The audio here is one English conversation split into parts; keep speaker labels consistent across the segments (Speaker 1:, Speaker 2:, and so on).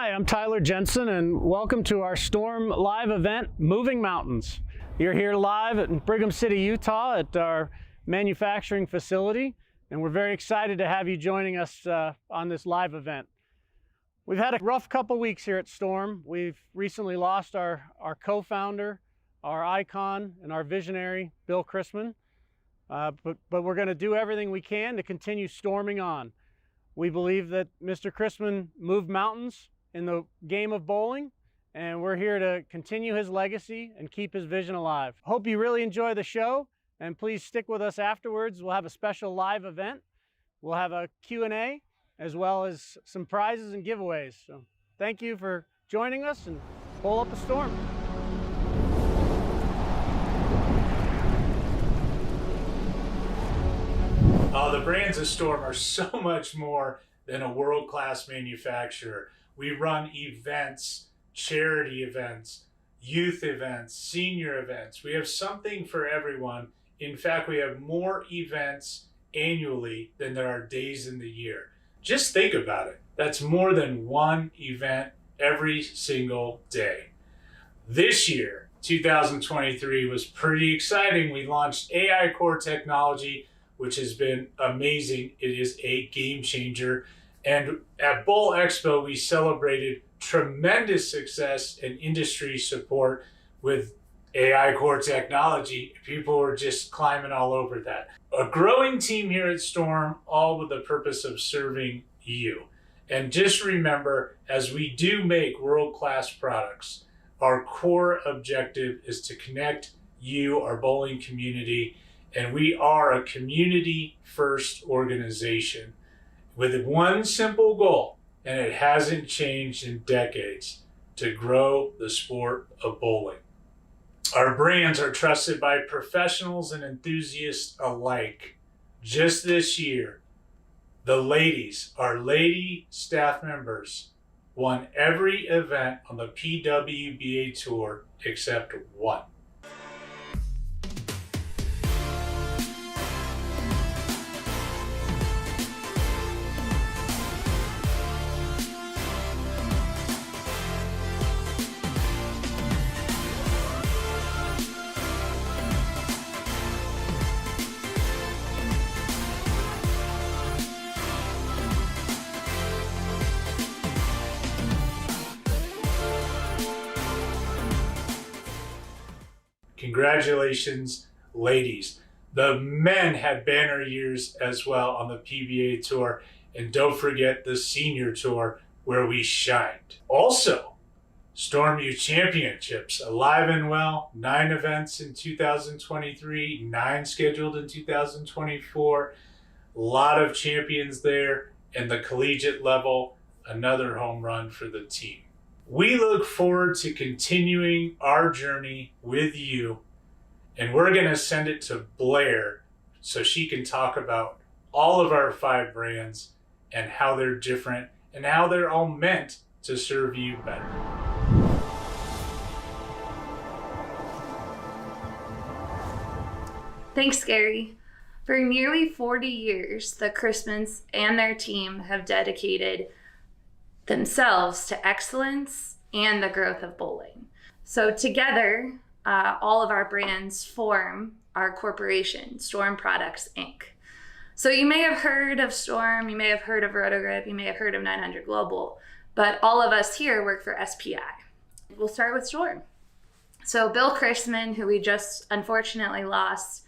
Speaker 1: Hi, I'm Tyler Jensen, and welcome to our Storm live event, Moving Mountains. You're here live in Brigham City, Utah at our manufacturing facility, and we're very excited to have you joining us on this live event. We've had a rough couple weeks here at Storm. We've recently lost our co-founder, our icon, and our visionary, Bill Chrisman, but we're going to do everything we can to continue storming on. We believe that Mr. Chrisman moved mountains in the game of bowling, and we're here to continue his legacy and keep his vision alive. Hope you really enjoy the show, and please stick with us afterwards. We'll have a special live event. We'll have a Q&A, as well as some prizes and giveaways. So thank you for joining us, and bowl up a storm.
Speaker 2: The brands of Storm are so much more than a world-class manufacturer. We run events, charity events, youth events, senior events. We have something for everyone. In fact, we have more events annually than there are days in the year. Just think about it. That's more than one event every single day. This year, 2023, was pretty exciting. We launched AI core technology, which has been amazing. It is a game changer. And at Bowl Expo, we celebrated tremendous success and industry support with AI core technology. People were just climbing all over that. A growing team here at Storm, all with the purpose of serving you. And just remember, as we do make world-class products, our core objective is to connect you, our bowling community, and we are a community-first organization with one simple goal, and it hasn't changed in decades, to grow the sport of bowling. Our brands are trusted by professionals and enthusiasts alike. Just this year, the ladies, our lady staff members, won every event on the PWBA Tour except one. Congratulations, ladies. The men had banner years as well on the PBA Tour. And don't forget the senior tour where we shined. Also, Storm Youth Championships, alive and well, 9 events in 2023, 9 scheduled in 2024. A lot of champions there. And the collegiate level, another home run for the team. We look forward to continuing our journey with you, and we're going to send it to Blair so she can talk about all of our 5 brands and how they're different and how they're all meant to serve you better.
Speaker 3: Thanks, Gary. For nearly 40 years, the Chrismans and their team have dedicated themselves to excellence and the growth of bowling. So together, all of our brands form our corporation, Storm Products, Inc. So you may have heard of Storm, you may have heard of Rotogrip, you may have heard of 900 Global, but all of us here work for SPI. We'll start with Storm. So Bill Chrisman, who we just unfortunately lost,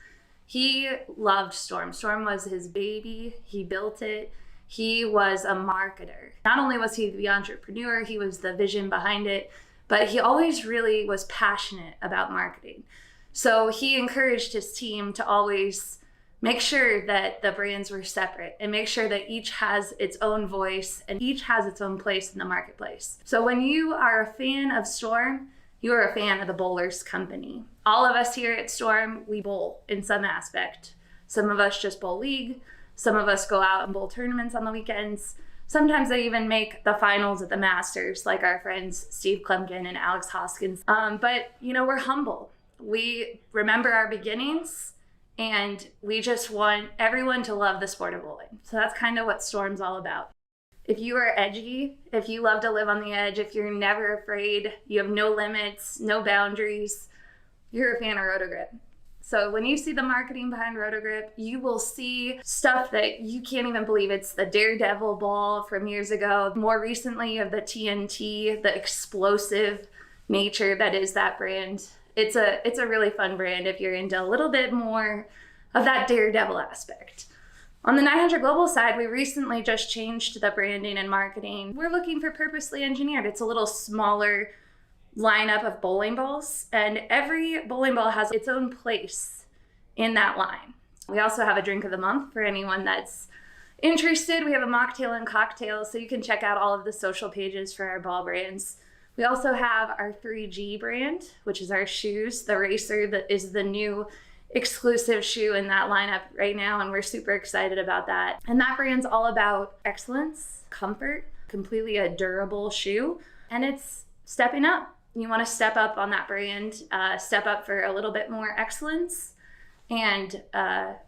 Speaker 3: he loved Storm. Storm was his baby, he built it. He was a marketer. Not only was he the entrepreneur, he was the vision behind it, but he always really was passionate about marketing. So he encouraged his team to always make sure that the brands were separate and make sure that each has its own voice and each has its own place in the marketplace. So when you are a fan of Storm, you are a fan of the Bowlers Company. All of us here at Storm, we bowl in some aspect. Some of us just bowl league. Some of us go out and bowl tournaments on the weekends. Sometimes they even make the finals at the Masters, like our friends Steve Klumpkin and Alex Hoskins. But, you know, we're humble. We remember our beginnings, and we just want everyone to love the sport of bowling. So that's kind of what Storm's all about. If you are edgy, if you love to live on the edge, if you're never afraid, you have no limits, no boundaries, you're a fan of Rotogrip. So when you see the marketing behind Rotogrip, you will see stuff that you can't even believe. It's the Daredevil ball from years ago. More recently, you have the TNT, the explosive nature that is that brand. It's a really fun brand if you're into a little bit more of that Daredevil aspect. On the 900 Global side, we recently just changed the branding and marketing. We're looking for purposely engineered. It's a little smaller lineup of bowling balls, and every bowling ball has its own place in that line. We also have a drink of the month for anyone that's interested. We have a mocktail and cocktail, so you can check out all of the social pages for our ball brands. We also have our 3G brand, which is our shoes. The Racer that is the new exclusive shoe in that lineup right now, and we're super excited about that. And that brand's all about excellence, comfort, completely a durable shoe, and it's stepping up. You want to step up on that brand, step up for a little bit more excellence. And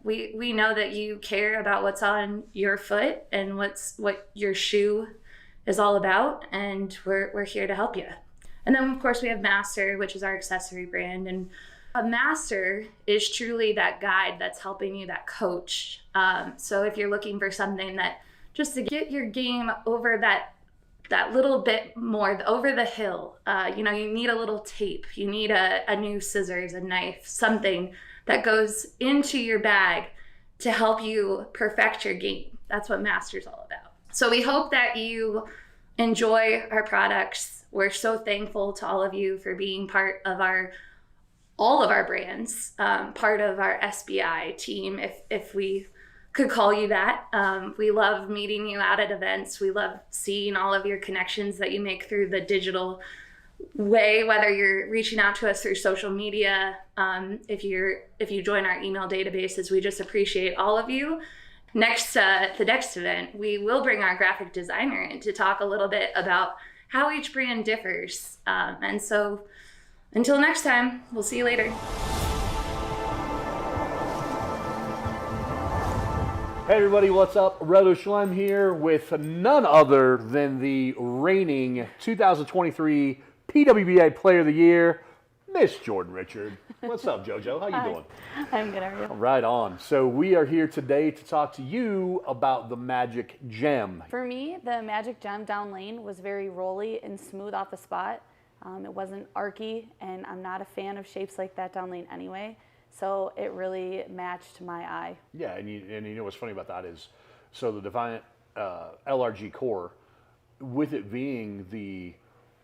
Speaker 3: we know that you care about what's on your foot and what your shoe is all about, and we're here to help you. And then, of course, we have Master, which is our accessory brand. And a master is truly that guide that's helping you, that coach. So if you're looking for something that just to get your game over that little bit more over the hill, you need a little tape, you need a new scissors, a knife, something that goes into your bag to help you perfect your game. That's what Master's all about. So we hope that you enjoy our products. We're so thankful to all of you for being part of all of our brands, part of our SBI team, if we could call you that. We love meeting you out at events. We love seeing all of your connections that you make through the digital way, whether you're reaching out to us through social media, if you join our email databases. We just appreciate all of you. Next, the next event, we will bring our graphic designer in to talk a little bit about how each brand differs. And so until next time, we'll see you later.
Speaker 4: Hey everybody, what's up? Roto Schlem here with none other than the reigning 2023 PWBA Player of the Year, Miss Jordan Richard. What's up, JoJo? How you doing?
Speaker 5: I'm good, how are you?
Speaker 4: Right on. So we are here today to talk to you about the Magic Gem.
Speaker 5: For me, the Magic Gem down lane was very rolly and smooth off the spot. It wasn't archy, and I'm not a fan of shapes like that down lane anyway. So it really matched my eye.
Speaker 4: Yeah, and you know what's funny about that is, so the Defiant LRG core, with it being the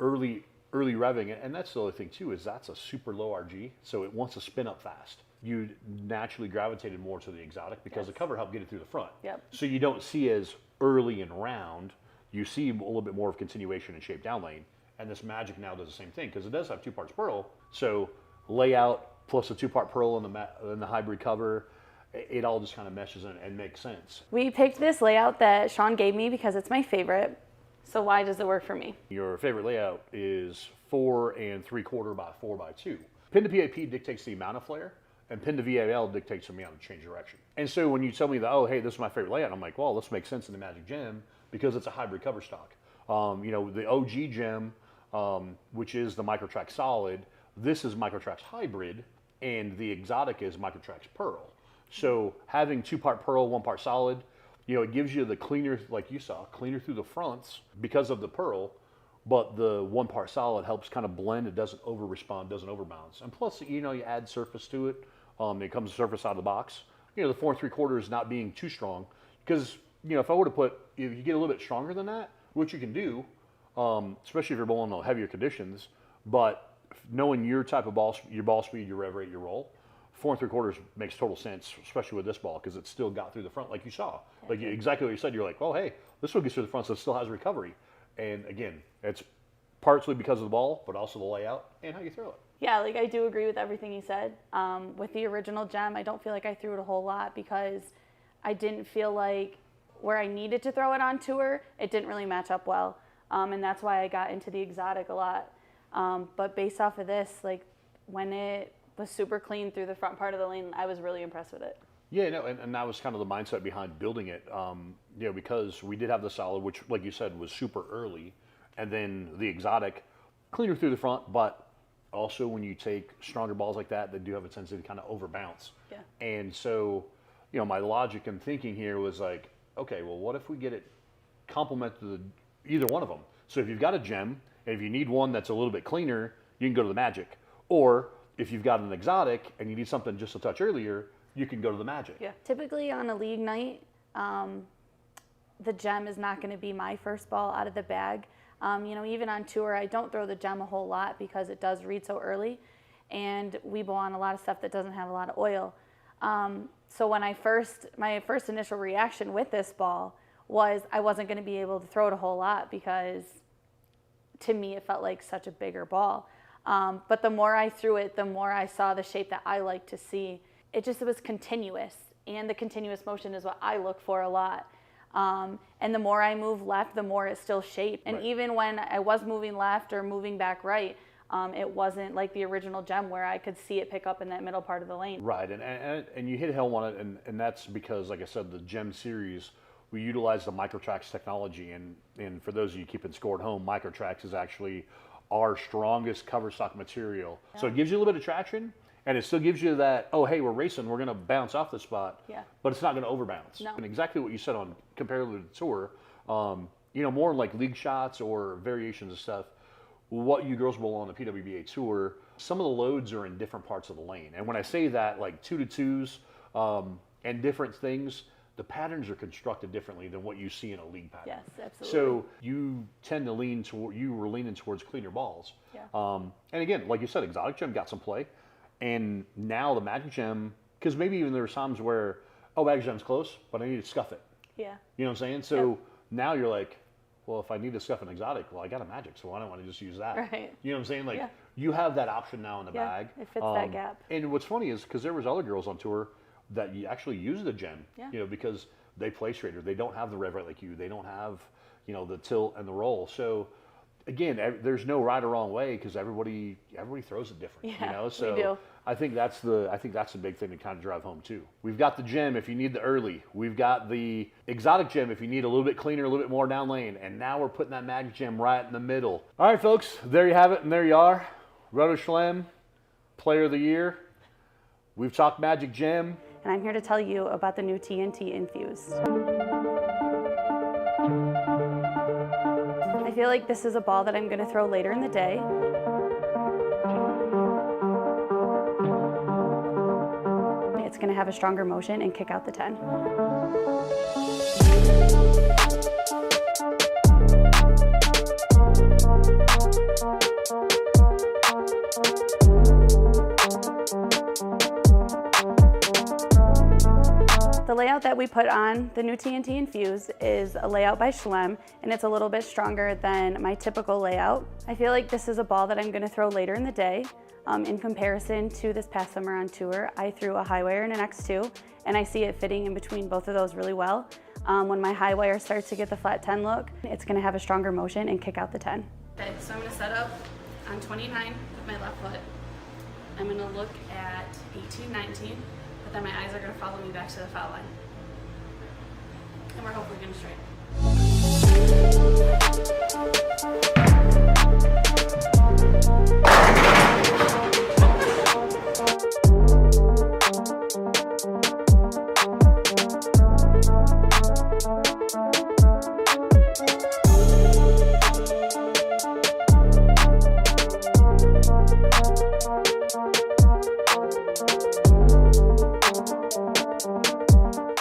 Speaker 4: early revving, and that's the other thing too, is that's a super low RG, so it wants to spin up fast. You naturally gravitated more to the exotic because the cover helped get it through the front.
Speaker 5: Yep.
Speaker 4: So you don't see as early and round, you see a little bit more of continuation and shape down lane, and this Magic now does the same thing because it does have 2 parts pearl, so layout plus a 2-part pearl in the hybrid cover, it all just kind of meshes and makes sense.
Speaker 5: We picked this layout that Sean gave me because it's my favorite. So why does it work for me?
Speaker 4: Your favorite layout is 4 3/4 by 4 by 2. Pin to PAP dictates the amount of flare, and pin to VAL dictates the amount of change direction. And so when you tell me that, oh, hey, this is my favorite layout, I'm like, well, this makes sense in the Magic Gem because it's a hybrid cover stock. The OG Gem, which is the Microtrax Solid, this is Microtrax Hybrid, and the exotic is Microtrax Pearl. So having 2-part pearl, 1-part solid, it gives you the cleaner, like you saw, cleaner through the fronts because of the pearl, but the 1-part solid helps kind of blend. It doesn't over respond, doesn't overbalance. And plus, you add surface to it. It comes surface out of the box. The 4 3/4 not being too strong, because if I were to if you get a little bit stronger than that, which you can do, especially if you're bowling on heavier conditions, but knowing your type of ball, your ball speed, your rev rate, your roll, 4 3/4 makes total sense, especially with this ball, because it still got through the front like you saw. Like exactly what you said, you're like, well, hey, this one gets through the front, so it still has recovery. And again, it's partly because of the ball, but also the layout and how you throw it.
Speaker 5: Yeah, I do agree with everything he said. With the original Gem, I don't feel like I threw it a whole lot because I didn't feel like where I needed to throw it on tour, it didn't really match up well. And that's why I got into the exotic a lot. But based off of this, when it was super clean through the front part of the lane, I was really impressed with it.
Speaker 4: Yeah, no, and that was kind of the mindset behind building it. You know, because we did have the solid, which, like you said, was super early, and then the exotic, cleaner through the front, but also when you take stronger balls like that, they do have a tendency to kind of overbounce.
Speaker 5: Yeah.
Speaker 4: And so, you know, my logic and thinking here was like, okay, well, what if we get it complement to either one of them? So if you've got a gem, and if you need one that's a little bit cleaner, you can go to the Magic. Or if you've got an exotic and you need something just a touch earlier, you can go to the Magic.
Speaker 5: Yeah. Typically on a league night, the gem is not going to be my first ball out of the bag. You know, even on tour, I don't throw the gem a whole lot because it does read so early, and we bowl on a lot of stuff that doesn't have a lot of oil. So when my first initial reaction with this ball was I wasn't going to be able to throw it a whole lot because to me it felt like such a bigger ball. But the more I threw it, the more I saw the shape that I like to see. It was continuous, and the continuous motion is what I look for a lot. And the more I move left, the more it's still shaped. And
Speaker 4: Right.
Speaker 5: even when I was moving left or moving back right, it wasn't like the original gem where I could see it pick up in that middle part of the lane.
Speaker 4: Right, and you hit home on it, and that's because, like I said, the Gem series, we utilize the Microtrax technology, and for those of you keeping score at home, Microtrax is actually our strongest cover stock material. Yeah. So it gives you a little bit of traction, and it still gives you that, oh, hey, we're racing, we're going to bounce off the spot,
Speaker 5: Yeah.
Speaker 4: but it's not going to overbounce.
Speaker 5: No.
Speaker 4: And exactly what you said on comparatively to the tour, you know, more like league shots or variations of stuff, what you girls bowl on the PWBA tour, some of the loads are in different parts of the lane. And when I say that, like 2-2s and different things, the patterns are constructed differently than what you see in a league pattern.
Speaker 5: Yes, absolutely.
Speaker 4: So you tend to lean toward, you were leaning towards cleaner balls.
Speaker 5: Yeah.
Speaker 4: And again, like you said, Exotic Gem got some play. And now the Magic Gem, because maybe even there were times where, oh, Magic Gem's close, but I need to scuff it.
Speaker 5: Yeah.
Speaker 4: You know what I'm saying? So now you're like, well, if I need to scuff an exotic, well, I got a Magic, so why don't I want to just use that?
Speaker 5: Right.
Speaker 4: You know what I'm saying? Like,
Speaker 5: Yeah.
Speaker 4: you have that option now in the
Speaker 5: Yeah,
Speaker 4: bag.
Speaker 5: it fits that gap.
Speaker 4: And what's funny is, because there was other girls on tour that you actually use the gem,
Speaker 5: Yeah.
Speaker 4: you know, because they play straighter. They don't have the rev right like you. They don't have, you know, the tilt and the roll. So, again, there's no right or wrong way because everybody throws it different.
Speaker 5: Yeah,
Speaker 4: you know,
Speaker 5: we
Speaker 4: so
Speaker 5: do.
Speaker 4: I think that's the big thing to kind of drive home too. We've got the gem if you need the early. We've got the exotic gem if you need a little bit cleaner, a little bit more down lane. And now we're putting that Magic Gem right in the middle. All right, folks, there you have it, and there you are. Roto Schlem, Player of the Year. We've talked Magic Gem.
Speaker 5: And I'm here to tell you about the new TNT Infused. I feel like this is a ball that I'm going to throw later in the day. It's going to have a stronger motion and kick out the 10. The layout that we put on the new TNT Infused is a layout by Schlem, and it's a little bit stronger than my typical layout. I feel like this is a ball that I'm going to throw later in the day. In comparison to this past summer on tour, I threw a high wire and an X2, and I see it fitting in between both of those really well. When my high wire starts to get the flat 10 look, it's going to have a stronger motion and kick out the 10. Okay, so I'm going to set up on 29 with my left foot. I'm going to look at 18, 19, but then my eyes are going to follow me back to the foul line. And we're hopefully going to straight.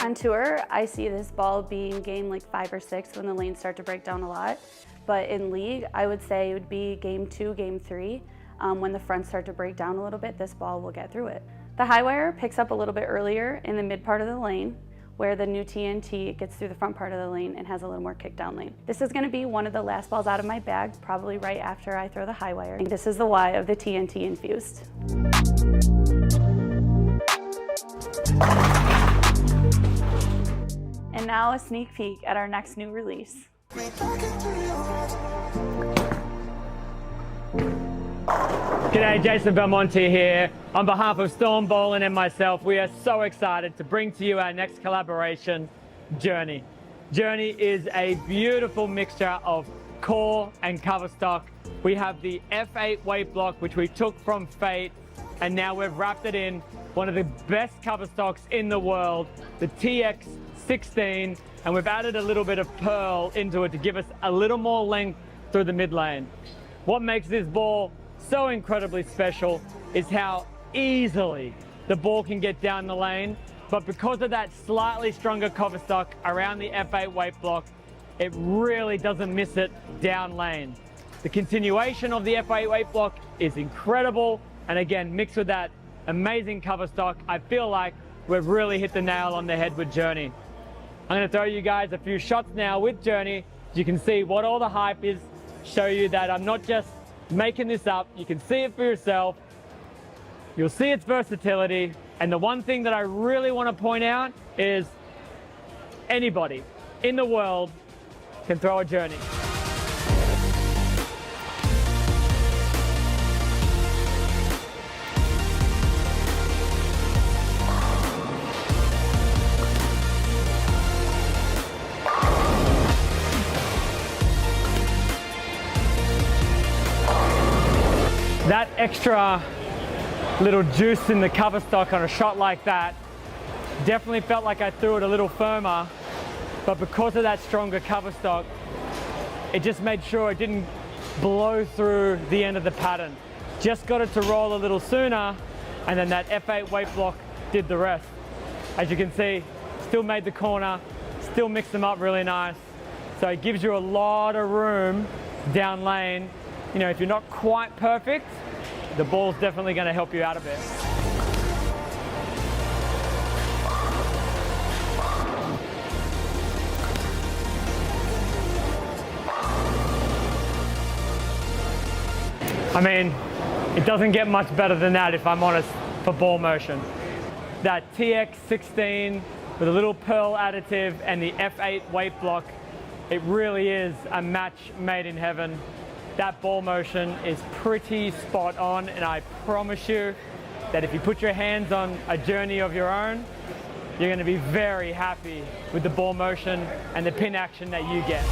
Speaker 5: On tour, I see this ball being game like 5 or 6 when the lanes start to break down a lot. But in league, I would say it would be game 2, game 3. When the fronts start to break down a little bit, this ball will get through it. The high wire picks up a little bit earlier in the mid part of the lane, where the new TNT gets through the front part of the lane and has a little more kick down lane. This is gonna be one of the last balls out of my bag, probably right after I throw the high wire. This is the Y of the TNT Infused. And now a sneak peek at our next new release.
Speaker 6: We talking to you. G'day, Jason Belmonte here. On behalf of Storm Bowling and myself, we are so excited to bring to you our next collaboration, Journey. Journey is a beautiful mixture of core and cover stock. We have the F8 weight block, which we took from Fate, and now we've wrapped it in one of the best cover stocks in the world, the TX16, and we've added a little bit of pearl into it to give us a little more length through the mid lane. What makes this ball so incredibly special is how easily the ball can get down the lane, but because of that slightly stronger cover stock around the F8 weight block, it really doesn't miss it down lane. The continuation of the F8 weight block is incredible, and again, mixed with that amazing cover stock, I feel like we've really hit the nail on the head with Journey. I'm going to throw you guys a few shots now with Journey so you can see what all the hype is, show you that I'm not just making this up. You can see it for yourself. You'll see its versatility. And the one thing that I really want to point out is anybody in the world can throw a Journey. That extra little juice in the cover stock on a shot like that definitely felt like I threw it a little firmer, but because of that stronger cover stock, it just made sure it didn't blow through the end of the pattern. Just got it to roll a little sooner, and then that F8 weight block did the rest. As you can see, still made the corner, still mixed them up really nice. So it gives you a lot of room down lane. You know, if you're not quite perfect, the ball's definitely going to help you out a bit. I mean, it doesn't get much better than that, if I'm honest, for ball motion. That TX16 with a little pearl additive and the F8 weight block, it really is a match made in heaven. That ball motion is pretty spot on, and I promise you that if you put your hands on a Journey of your own, you're going to be very happy with the ball motion and the pin action that you get.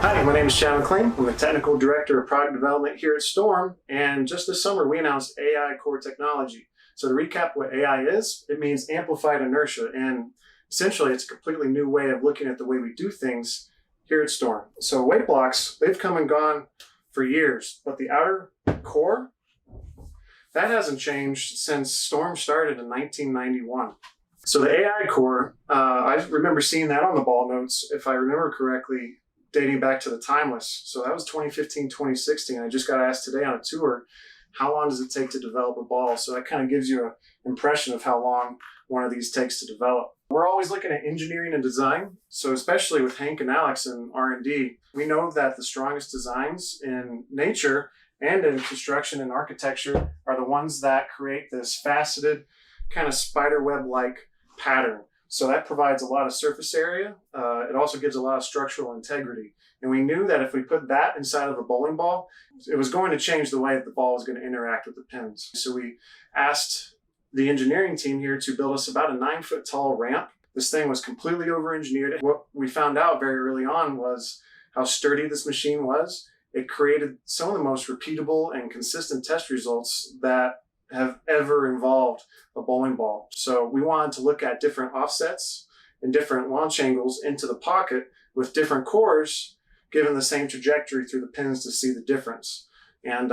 Speaker 7: Hi, my name is Chad McLean. I'm the Technical Director of Product Development here at Storm, and just this summer we announced AI core technology. So to recap what AI is, it means amplified inertia, and essentially it's a completely new way of looking at the way we do things here at Storm. So weight blocks, they've come and gone for years, but the outer core, that hasn't changed since Storm started in 1991. So the AI core, I remember seeing that on the ball notes, if I remember correctly, dating back to the Timeless. So that was 2015, 2016. I just got asked today on a tour, how long does it take to develop a ball? So that kind of gives you an impression of how long one of these takes to develop. We're always looking at engineering and design. So especially with Hank and Alex in R&D, we know that the strongest designs in nature and in construction and architecture are the ones that create this faceted kind of spider web-like pattern. So that provides a lot of surface area. It also gives a lot of structural integrity. And we knew that if we put that inside of a bowling ball, it was going to change the way that the ball was going to interact with the pins. So we asked the engineering team here to build us about a 9-foot tall ramp. This thing was completely over-engineered. What we found out very early on was how sturdy this machine was. It created some of the most repeatable and consistent test results that have ever involved a bowling ball. So we wanted to look at different offsets and different launch angles into the pocket with different cores given the same trajectory through the pins to see the difference. And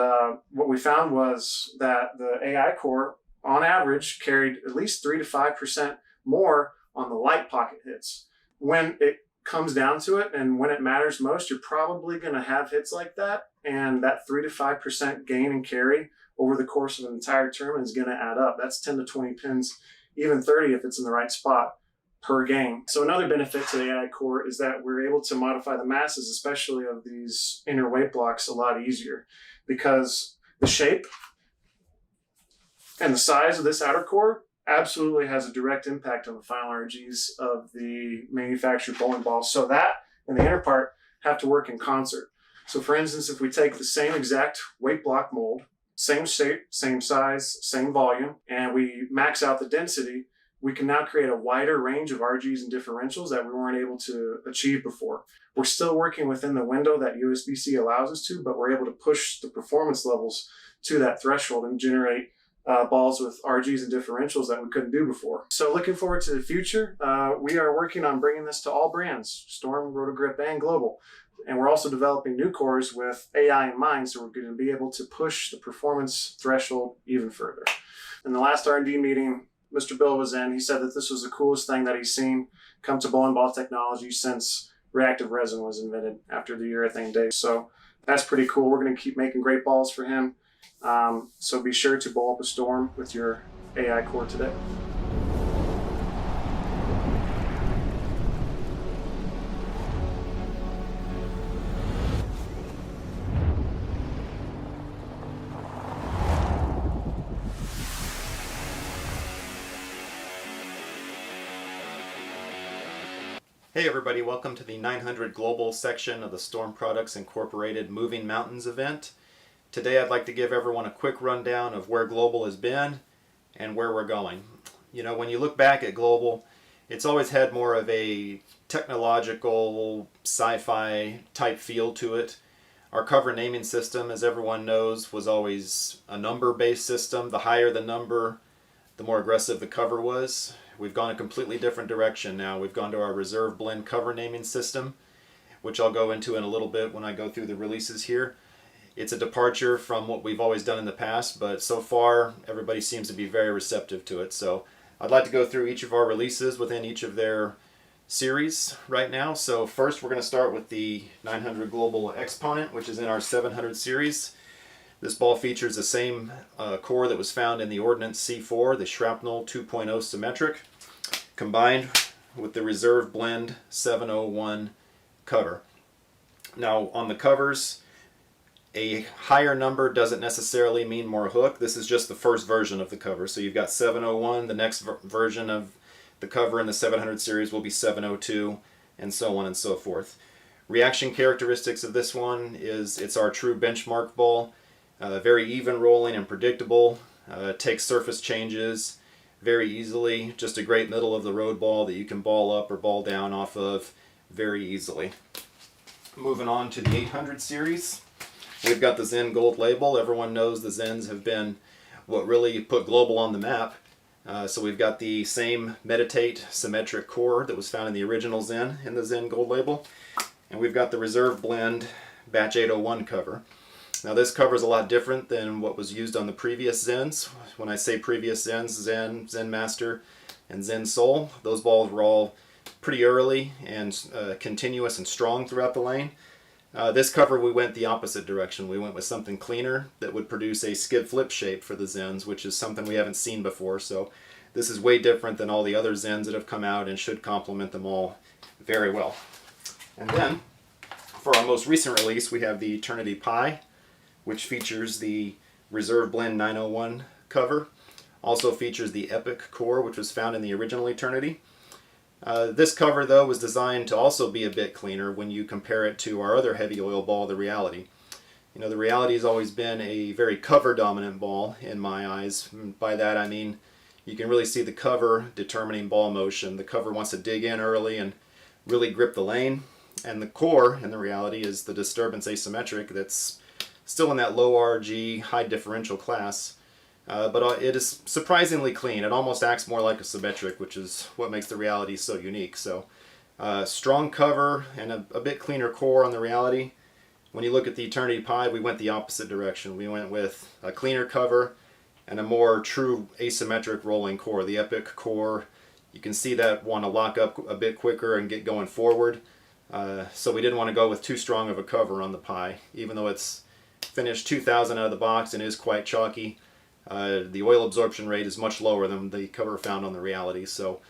Speaker 7: what we found was that the AI core, on average, carried at least 3 to 5% more on the light pocket hits. When it comes down to it and when it matters most, you're probably going to have hits like that. And that 3 to 5% gain and carry over the course of an entire tournament is going to add up. That's 10 to 20 pins, even 30 if it's in the right spot per game. So another benefit to the AI core is that we're able to modify the masses, especially of these inner weight blocks, a lot easier, because the shape and the size of this outer core absolutely has a direct impact on the final RGs of the manufactured bowling ball. So that and the inner part have to work in concert. So for instance, if we take the same exact weight block mold, same shape, same size, same volume, and we max out the density, we can now create a wider range of RGs and differentials that we weren't able to achieve before. We're still working within the window that USB-C allows us to, but we're able to push the performance levels to that threshold and generate balls with RGs and differentials that we couldn't do before. So looking forward to the future, we are working on bringing this to all brands, Storm, Rotogrip, and Global. And we're also developing new cores with AI in mind, so we're going to be able to push the performance threshold even further. In the last R&D meeting Mr. Bill was in, he said that this was the coolest thing that he's seen come to bowling ball technology since reactive resin was invented after the urethane days. So that's pretty cool. We're going to keep making great balls for him. So be sure to bowl up a Storm with your AI core today.
Speaker 8: Hey everybody, welcome to the 900 Global section of the Storm Products Incorporated Moving Mountains event. Today I'd like to give everyone a quick rundown of where Global has been and where we're going. You know, when you look back at Global, it's always had more of a technological sci-fi type feel to it. Our cover naming system, as everyone knows, was always a number-based system. The higher the number, the more aggressive the cover was. We've gone a completely different direction now. We've gone to our reserve blend cover naming system, which I'll go into in a little bit when I go through the releases here. It's a departure from what we've always done in the past, but so far everybody seems to be very receptive to it. So I'd like to go through each of our releases within each of their series right now. So first we're going to start with the 900 Global Exponent, which is in our 700 series. This ball features the same core that was found in the Ordnance C4, the Shrapnel 2.0 Symmetric, combined with the Reserve Blend 701 cover. Now on the covers, a higher number doesn't necessarily mean more hook. This is just the first version of the cover. So you've got 701, the next version of the cover in the 700 series will be 702, and so on and so forth. Reaction characteristics of this one is it's our true benchmark ball. Very even rolling and predictable, takes surface changes very easily, just a great middle of the road ball that you can ball up or ball down off of very easily. Moving on to the 800 series, we've got the Zen Gold label. Everyone knows the Zens have been what really put Global on the map. So we've got the same Meditate symmetric core that was found in the original Zen in the Zen Gold label, and we've got the Reserve Blend Batch 801 cover. Now this cover is a lot different than what was used on the previous Zens. When I say previous Zens, Zen, Zen Master, and Zen Soul, those balls were all pretty early and continuous and strong throughout the lane. This cover we went the opposite direction. We went with something cleaner that would produce a skid flip shape for the Zens, which is something we haven't seen before. So this is way different than all the other Zens that have come out and should complement them all very well. And then for our most recent release, we have the Eternity Pi, which features the Reserve Blend 901 cover. Also features the Epic core, which was found in the original Eternity. This cover, though, was designed to also be a bit cleaner when you compare it to our other heavy oil ball, the Reality. You know, the Reality has always been a very cover-dominant ball in my eyes. By that I mean you can really see the cover determining ball motion. The cover wants to dig in early and really grip the lane. And the core in the Reality is the disturbance asymmetric that's still in that low RG, high differential class, but it is surprisingly clean. It almost acts more like a symmetric, which is what makes the Reality so unique. So Strong cover and a bit cleaner core on the Reality. When you look at the Eternity Pie, we went the opposite direction. We went with a cleaner cover and a more true asymmetric rolling core. The Epic core, you can see that want to lock up a bit quicker and get going forward. So we didn't want to go with too strong of a cover on the Pie. Even though it's finished 2000 out of the box and is quite chalky, the oil absorption rate is much lower than the cover found on the Reality. So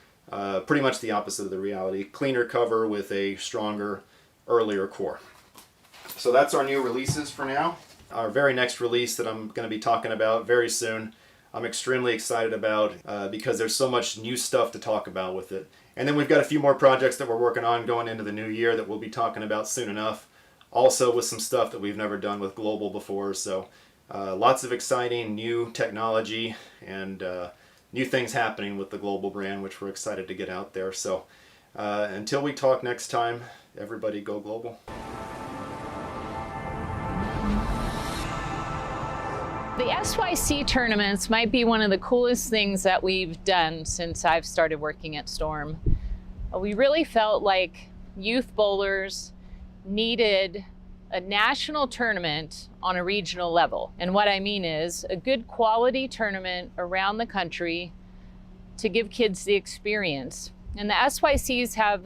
Speaker 8: pretty much the opposite of the Reality. Cleaner cover with a stronger, earlier core. So that's our new releases for now. Our very next release that I'm going to be talking about very soon, I'm extremely excited about because there's so much new stuff to talk about with it. And then we've got a few more projects that we're working on going into the new year that we'll be talking about soon enough. Also with some stuff that we've never done with Global before. So lots of exciting new technology and new things happening with the Global brand, which we're excited to get out there. So until we talk next time, everybody go global.
Speaker 9: The SYC tournaments might be one of the coolest things that we've done since I've started working at Storm. We really felt like youth bowlers needed a national tournament on a regional level. And what I mean is a good quality tournament around the country to give kids the experience. And the SYCs have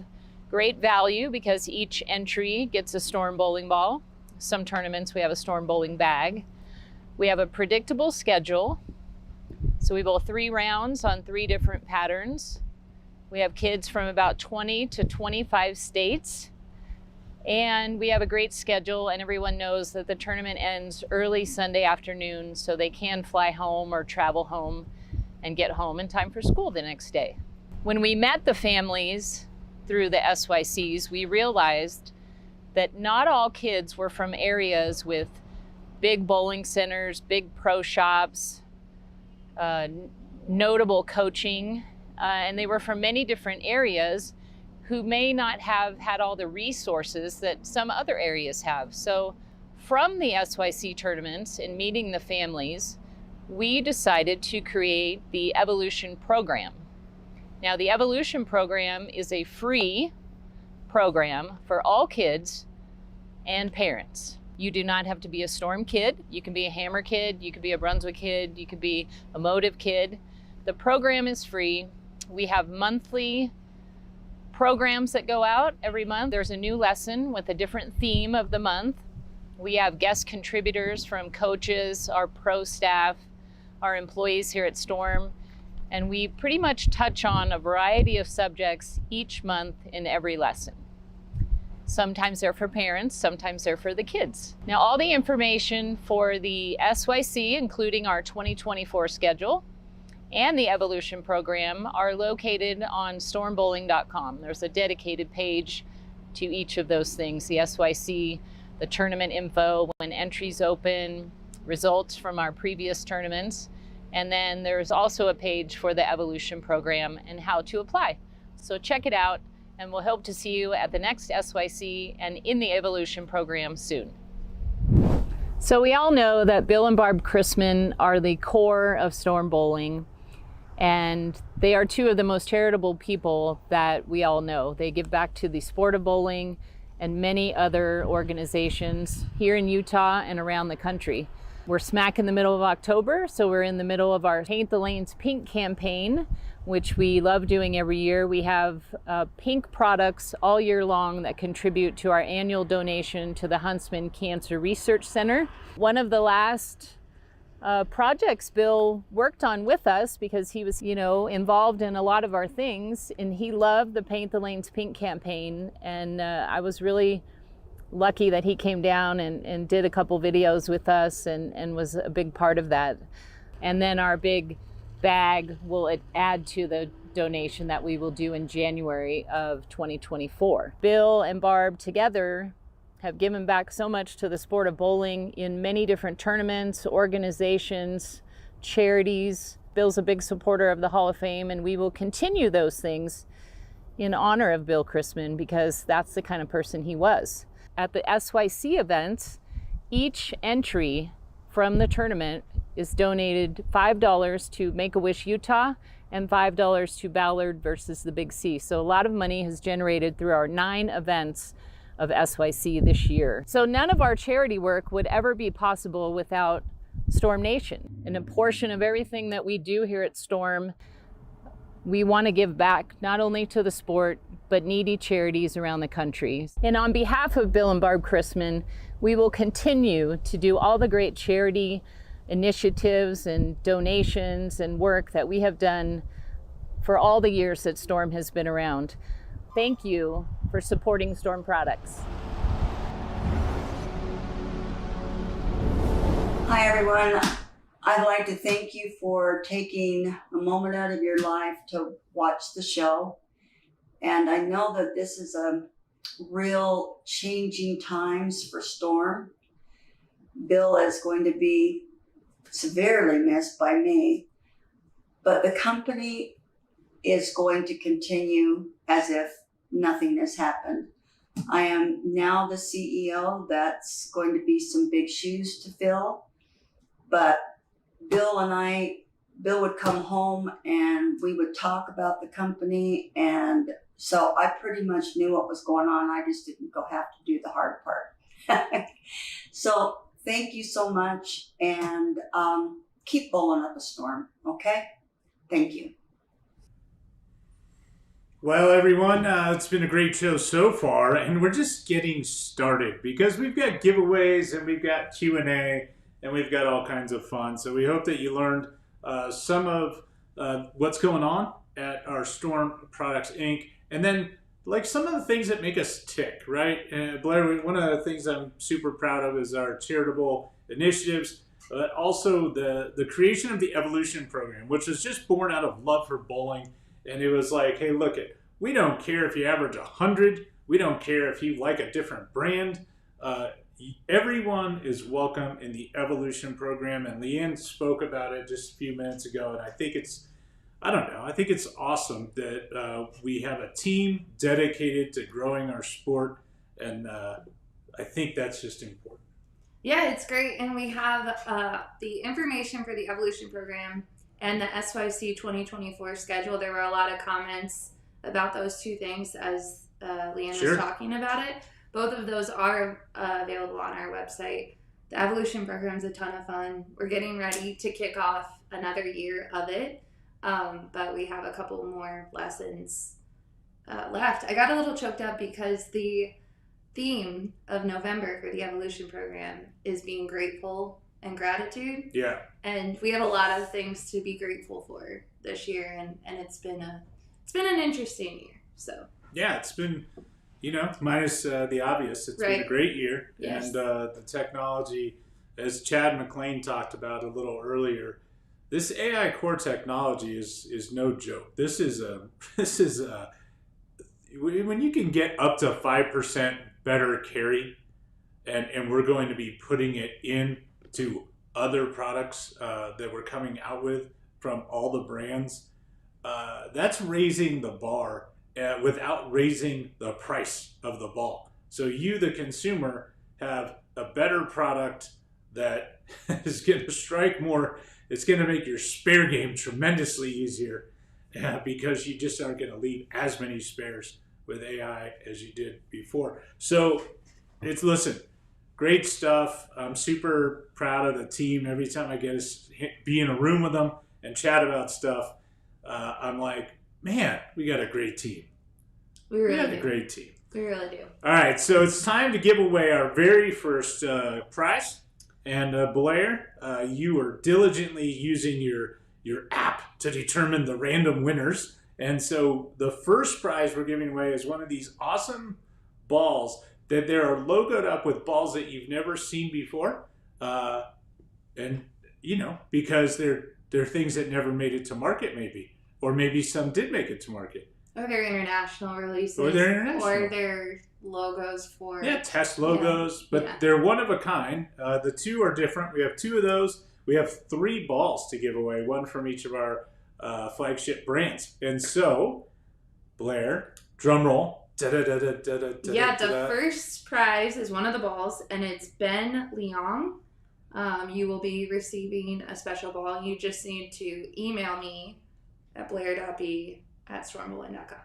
Speaker 9: great value because each entry gets a Storm bowling ball. Some tournaments we have a Storm bowling bag. We have a predictable schedule. So we bowl 3 rounds on 3 different patterns. We have kids from about 20 to 25 states. And we have a great schedule, and everyone knows that the tournament ends early Sunday afternoon so they can fly home or travel home and get home in time for school the next day. When we met the families through the SYCs, we realized that not all kids were from areas with big bowling centers, big pro shops, notable coaching, and they were from many different areas who may not have had all the resources that some other areas have. So from the SYC tournaments and meeting the families, we decided to create the Evolution program. Now, the Evolution program is a free program for all kids and parents. You do not have to be a Storm kid. You can be a Hammer kid, you could be a Brunswick kid, you could be a Motive kid. The program is free. We have monthly programs that go out every month. There's a new lesson with a different theme of the month. We have guest contributors from coaches, our pro staff, our employees here at Storm, and we pretty much touch on a variety of subjects each month in every lesson. Sometimes they're for parents, sometimes they're for the kids. Now, all the information for the SYC, including our 2024 schedule, and the Evolution program are located on stormbowling.com. There's a dedicated page to each of those things, the SYC, the tournament info, when entries open, results from our previous tournaments, and then there's also a page for the Evolution program and how to apply. So check it out, and we'll hope to see you at the next SYC and in the Evolution program soon. So we all know that Bill and Barb Chrisman are the core of Storm Bowling, and they are 2 of the most charitable people that we all know. They give back to the sport of bowling and many other organizations here in Utah and around the country. We're smack in the middle of October, so we're in the middle of our Paint the Lanes Pink campaign, which we love doing every year. We have pink products all year long that contribute to our annual donation to the Huntsman Cancer Research Center. One of the last projects Bill worked on with us, because he was, involved in a lot of our things, and he loved the Paint the Lanes Pink campaign, and I was really lucky that he came down and did a couple videos with us and was a big part of that. And then our big bag will add to the donation that we will do in January of 2024. Bill and Barb together have given back so much to the sport of bowling in many different tournaments, organizations, charities. Bill's a big supporter of the Hall of Fame, and we will continue those things in honor of Bill Chrisman, because that's the kind of person he was. At the SYC events, each entry from the tournament is donated $5 to Make-A-Wish Utah, and $5 to Ballard versus the Big C. So a lot of money has generated through our 9 events of SYC this year. So none of our charity work would ever be possible without Storm Nation. And a portion of everything that we do here at Storm, we want to give back not only to the sport, but needy charities around the country. And on behalf of Bill and Barb Chrisman, we will continue to do all the great charity initiatives and donations and work that we have done for all the years that Storm has been around. Thank you for supporting Storm products.
Speaker 10: Hi everyone. I'd like to thank you for taking a moment out of your life to watch the show. And I know that this is a real changing times for Storm. Bill is going to be severely missed by me, but the company is going to continue as if nothing has happened. I am now the CEO. That's going to be some big shoes to fill, but Bill would come home and we would talk about the company, and so I pretty much knew what was going on. I just didn't have to do the hard part. So thank you so much, and keep bowling up a storm, okay? Thank you.
Speaker 2: Well, everyone, it's been a great show so far, and we're just getting started because we've got giveaways and we've got Q&A and we've got all kinds of fun. So we hope that you learned some of what's going on at our Storm Products Inc. And then like some of the things that make us tick, right? Blair, one of the things I'm super proud of is our charitable initiatives, but also the creation of the Evolution program, which was just born out of love for bowling. And it was like, hey, look, we don't care if you average 100. We don't care if you like a different brand. Everyone is welcome in the Evolution program. And Leanne spoke about it just a few minutes ago. And I think it's awesome that we have a team dedicated to growing our sport. And I think that's just important.
Speaker 3: Yeah, it's great. And we have the information for the Evolution program and the SYC 2024 schedule. There were a lot of comments about those two things as Leanne was talking about it. Both of those are available on our website. The Evolution program is a ton of fun. We're getting ready to kick off another year of it, but we have a couple more lessons left. I got a little choked up because the theme of November for the Evolution program is being grateful and gratitude.
Speaker 2: Yeah. And
Speaker 3: we have a lot of things to be grateful for this year, and it's been an interesting year. So
Speaker 2: yeah, it's been, minus the obvious, it's been a great year. Yes. And the technology, as Chad McLean talked about a little earlier, this AI core technology is no joke. This is when you can get up to 5% better carry, and we're going to be putting it in to other products that we're coming out with from all the brands. That's raising the bar without raising the price of the ball. So you, the consumer, have a better product that is going to strike more. It's going to make your spare game tremendously easier because you just aren't going to leave as many spares with AI as you did before. So listen, great stuff. I'm super proud of the team. Every time I get to be in a room with them and chat about stuff, I'm like, man, we got a great team.
Speaker 3: We really
Speaker 2: got a great team.
Speaker 3: We really do.
Speaker 2: All right, so it's time to give away our very first prize. And Blair, you are diligently using your app to determine the random winners. And so the first prize we're giving away is one of these awesome balls that they are logoed up with balls that you've never seen before. And, because they're things that never made it to market maybe. Or maybe some did make it to market.
Speaker 3: Or they're international releases.
Speaker 2: Or
Speaker 3: they're logos for...
Speaker 2: Yeah, test logos. But they're one of a kind. The two are different. We have 2 of those. We have 3 balls to give away. 1 from each of our flagship brands. And so, Blair, drum roll.
Speaker 3: The first prize is one of the balls, and it's Ben Leong. You will be receiving a special ball. You just need to email me at blair.b@stormbowling.com.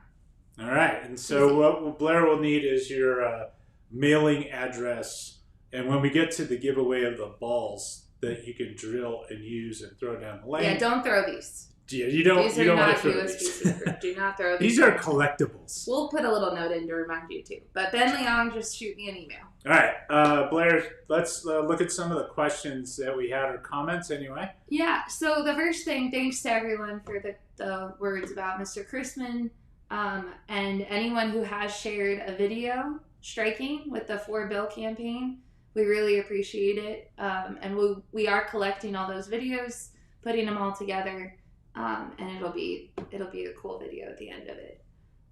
Speaker 2: All right. And so what Blair will need is your mailing address. And when we get to the giveaway of the balls that you can drill and use and throw down the lane.
Speaker 3: Yeah, don't throw these.
Speaker 2: Yeah, you don't want to throw
Speaker 3: USB
Speaker 2: these.
Speaker 3: secret. Do not throw these.
Speaker 2: These are collectibles.
Speaker 3: We'll put a little note in to remind you too. But Ben Leong, just shoot me an email.
Speaker 2: All right, Blair, let's look at some of the questions that we had or comments anyway.
Speaker 3: Yeah, so the first thing, thanks to everyone for the words about Mr. Chrisman, and anyone who has shared a video striking with the For Bill campaign. We really appreciate it. And we are collecting all those videos, putting them all together. And it'll be a cool video at the end of it.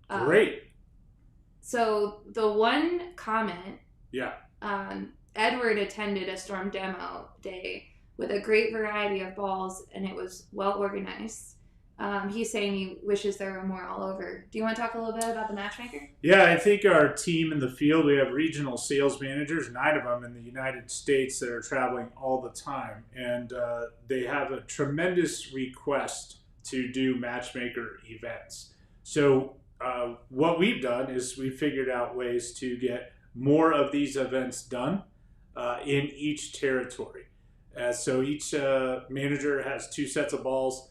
Speaker 2: Great.
Speaker 3: So the one comment,
Speaker 2: Yeah.
Speaker 3: Edward attended a Storm demo day with a great variety of balls, and it was well organized. He's saying he wishes there were more all over. Do you want to talk a little bit about the Matchmaker?
Speaker 2: Yeah, I think our team in the field, we have regional sales managers, 9 of them in the United States that are traveling all the time. And they have a tremendous request to do Matchmaker events. So what we've done is we've figured out ways to get more of these events done in each territory. So each manager has 2 sets of balls.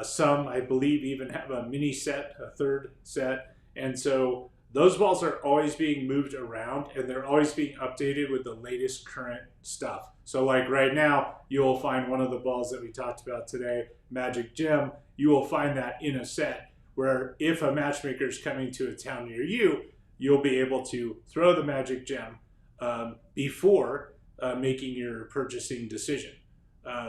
Speaker 2: Some, I believe, even have a mini set, a 3rd set. And so those balls are always being moved around, and they're always being updated with the latest current stuff. So like right now, you'll find one of the balls that we talked about today, Magic Gem, you will find that in a set where if a matchmaker is coming to a town near you, you'll be able to throw the Magic Gem before making your purchasing decision.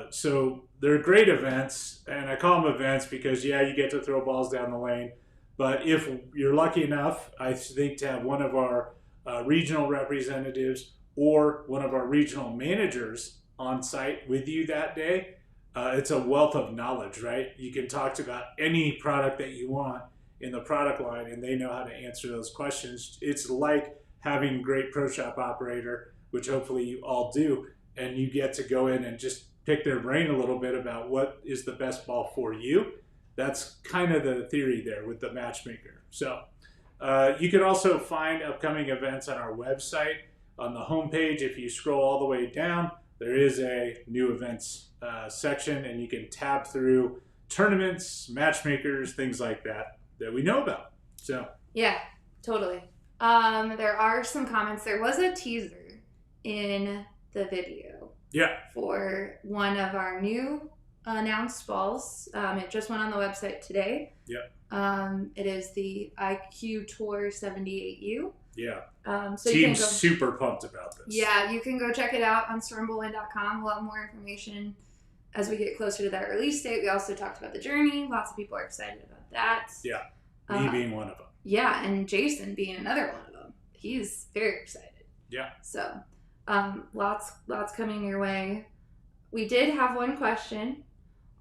Speaker 2: So they're great events, and I call them events because, yeah, you get to throw balls down the lane. But if you're lucky enough, I think, to have one of our regional representatives or one of our regional managers on site with you that day, it's a wealth of knowledge, right? You can talk about any product that you want in the product line, and they know how to answer those questions. It's like having a great pro shop operator, which hopefully you all do, and you get to go in and just pick their brain a little bit about what is the best ball for you. That's kind of the theory there with the Matchmaker. So you can also find upcoming events on our website. On the homepage, if you scroll all the way down, there is a new events section, and you can tab through tournaments, matchmakers, things like that we know about. So
Speaker 3: yeah, totally. There are some comments. There was a teaser in the video.
Speaker 2: Yeah.
Speaker 3: For one of our new announced balls. It just went on the website today.
Speaker 2: Yeah.
Speaker 3: It is the IQ Tour 78U.
Speaker 2: Yeah.
Speaker 3: So
Speaker 2: Team's
Speaker 3: you can go,
Speaker 2: super pumped about this.
Speaker 3: Yeah, you can go check it out on stormbowling.com. We'll have more information as we get closer to that release date. We also talked about the journey. Lots of people are excited about that.
Speaker 2: Yeah. Me being one of them.
Speaker 3: Yeah, and Jason being another one of them. He's very excited.
Speaker 2: Yeah.
Speaker 3: So lots coming your way. We did have one question.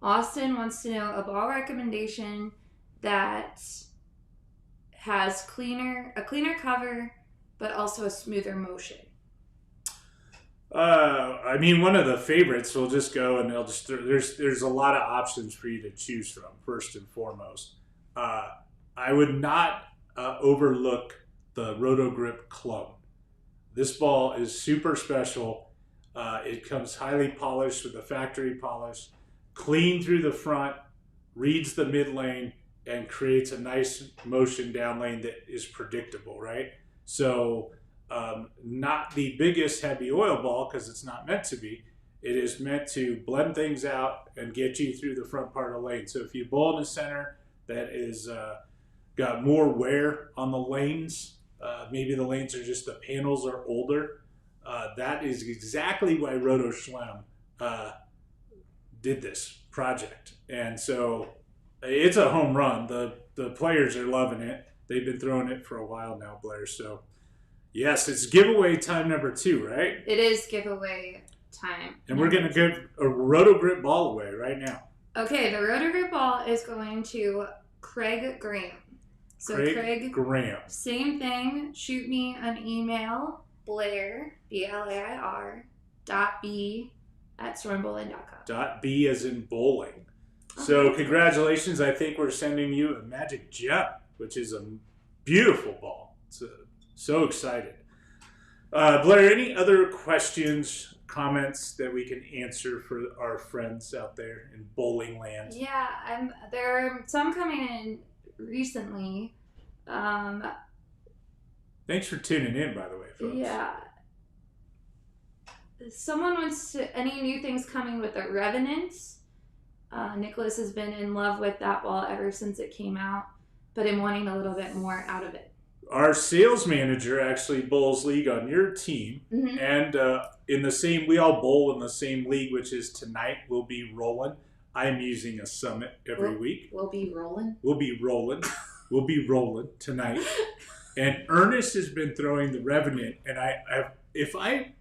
Speaker 3: Austin wants to know a ball recommendation that has a cleaner cover, but also a smoother motion.
Speaker 2: I mean, one of the favorites will just go, and they'll just there's a lot of options for you to choose from. First and foremost, I would not overlook the Roto Grip clone. This ball is super special. It comes highly polished with a factory polish, clean through the front, reads the mid lane, and creates a nice motion down lane that is predictable, right? So not the biggest heavy oil ball, because it's not meant to be. It is meant to blend things out and get you through the front part of the lane. So if you bowl in a center that is got more wear on the lanes, maybe the lanes are just, the panels are older, that is exactly why Roto Schlem did this project. And so it's a home run. The players are loving it. They've been throwing it for a while now, Blair. So yes, it's giveaway time number 2, right?
Speaker 3: It is giveaway time.
Speaker 2: And we're going to give a Roto Grip ball away right now.
Speaker 3: Okay, the Roto Grip ball is going to Craig Graham. So Craig
Speaker 2: Graham.
Speaker 3: Same thing. Shoot me an email, Blair, BLAIR, .b@stormbowling.com.
Speaker 2: .b as in bowling. So congratulations. I think we're sending you a magic gem, which is a beautiful ball. So excited. Blair, any other questions, comments that we can answer for our friends out there in bowling land?
Speaker 3: Yeah, there are some coming in recently.
Speaker 2: Thanks for tuning in, by the way, folks.
Speaker 3: Yeah. Someone wants to, any new things coming with the Revenant? Nicholas has been in love with that ball ever since it came out, but I'm wanting a little bit more out of it.
Speaker 2: Our sales manager actually bowls league on your team, and in the same, we all bowl in the same league, which is tonight. We'll be rolling. I'm using a summit every week.
Speaker 3: We'll be rolling.
Speaker 2: We'll be rolling. We'll be rolling tonight. And Ernest has been throwing the Revenant, and if I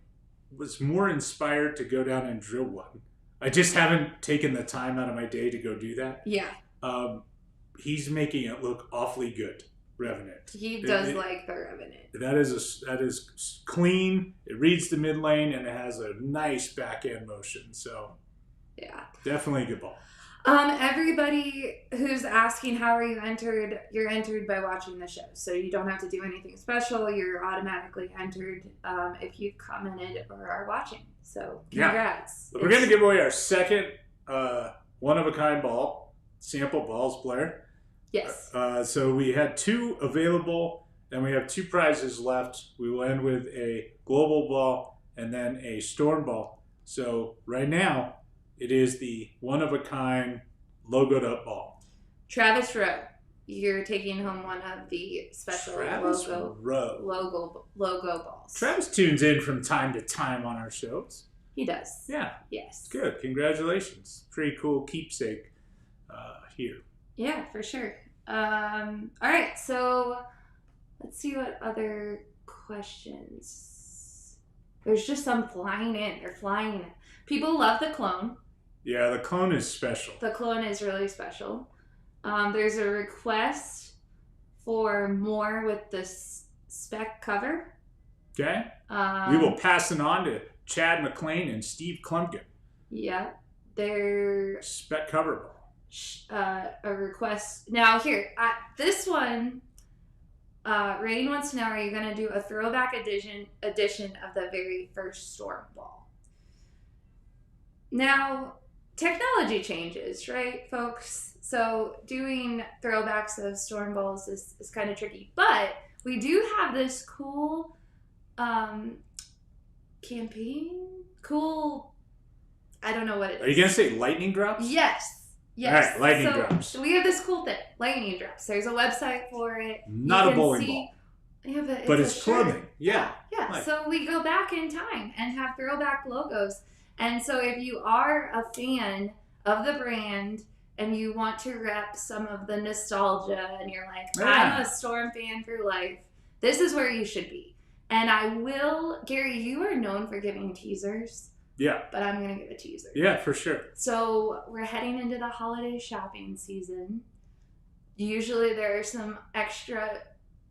Speaker 2: was more inspired to go down and drill one, I just haven't taken the time out of my day to go do that.
Speaker 3: Yeah.
Speaker 2: He's making it look awfully good. Revenant.
Speaker 3: He does like the Revenant.
Speaker 2: That is clean. It reads the mid lane and it has a nice back end motion. So
Speaker 3: yeah,
Speaker 2: definitely a good ball.
Speaker 3: Everybody who's asking how are you entered, you're entered by watching the show. So you don't have to do anything special. You're automatically entered if you commented or are watching. So congrats.
Speaker 2: Yeah. We're going to give away our second one-of-a-kind ball, sample balls, Blair.
Speaker 3: Yes.
Speaker 2: So we had 2 available, and we have 2 prizes left. We will end with a global ball and then a storm ball. So right now, it is the one-of-a-kind logoed up ball.
Speaker 3: Travis Rowe, you're taking home one of the special logo balls.
Speaker 2: Travis tunes in from time to time on our shows.
Speaker 3: He does.
Speaker 2: Yeah.
Speaker 3: Yes.
Speaker 2: Good. Congratulations. Pretty cool keepsake here.
Speaker 3: Yeah, for sure. All right, so let's see what other questions. There's just some flying in. They're flying in. People love the clone.
Speaker 2: Yeah, the clone is special.
Speaker 3: The clone is really special. There's a request for more with the spec cover.
Speaker 2: Okay. We will pass it on to Chad McLean and Steve Klumpkin.
Speaker 3: Yeah, they're
Speaker 2: spec cover ball.
Speaker 3: A request. Now here, this one, Rain wants to know, are you going to do a throwback edition of the very first storm ball? Now, technology changes, right, folks? So doing throwbacks of storm balls is kind of tricky. But we do have this cool campaign. Cool, I don't know what it is.
Speaker 2: Are you going to say lightning drops?
Speaker 3: Yes. Yes.
Speaker 2: All right, lightning drops.
Speaker 3: So we have this cool thing, lightning drops. There's a website for it.
Speaker 2: Not a bowling ball.
Speaker 3: Yeah,
Speaker 2: but it's clothing. Yeah.
Speaker 3: Yeah.
Speaker 2: Right.
Speaker 3: So we go back in time and have throwback logos. And so if you are a fan of the brand and you want to rep some of the nostalgia and you're like, I'm a Storm fan for life, this is where you should be. And I will, Gary, you are known for giving teasers.
Speaker 2: Yeah.
Speaker 3: But I'm going to give a teaser.
Speaker 2: Yeah, for sure.
Speaker 3: So we're heading into the holiday shopping season. Usually there are some extra